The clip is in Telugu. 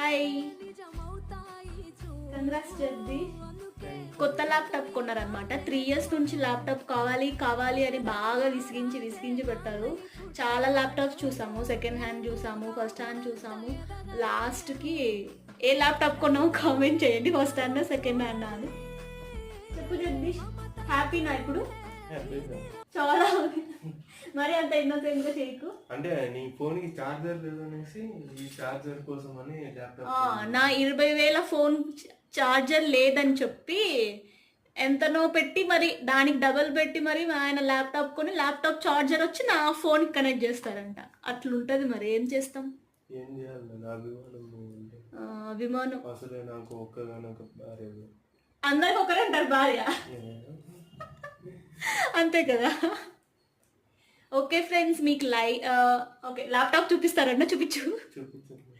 Hi, congrats Jagadish. కొత్త ల్యాప్టాప్ కొన్నారనమాట. 3 years నుంచి ల్యాప్టాప్ కావాలి కావాలి అని బాగా విసిగించి పెట్టారు. చాలా ల్యాప్టాప్స్ చూసాము, సెకండ్ హ్యాండ్ చూసాము, ఫస్ట్ హ్యాండ్ చూసాము. లాస్ట్కి ఏ ల్యాప్టాప్ కొన్నామో కామెంట్ చేయండి, ఫస్ట్ హ్యాండ్ సెకండ్ హ్యాండ్ అని. చెప్పు జగదీష్, హ్యాపీనా ఇప్పుడు? చాలా మరి అంత ఇన్నోసెంట్ గా చేయకు. అంటే నీ ఫోన్ కి చార్జర్ లేదు అనేసి ఈ చార్జర్ కోసం అని ల్యాప్టాప్. నా 20,000 ఫోన్ చార్జర్ లేదని చెప్పి ఎంతనో పెట్టి మరి దానికి డబల్ పెట్టి మరి ఆయన ల్యాప్టాప్ కొని ల్యాప్టాప్ చార్జర్ వచ్చి నా ఫోన్ కనెక్ట్ చేస్తారంట. అట్లుంటది, మరి ఏం చేస్తాం. ఏం చేయాలి, నా అభిమానం అభిమానం. అసలే నాకు ఒక్కగానొక భార్య. అందరికి ఒకరే అంటారు భార్య, అంతే కదా. ఓకే ఫ్రెండ్స్, మీకు ఓకే ల్యాప్టాప్ చూపిస్తారంట, చూపించు.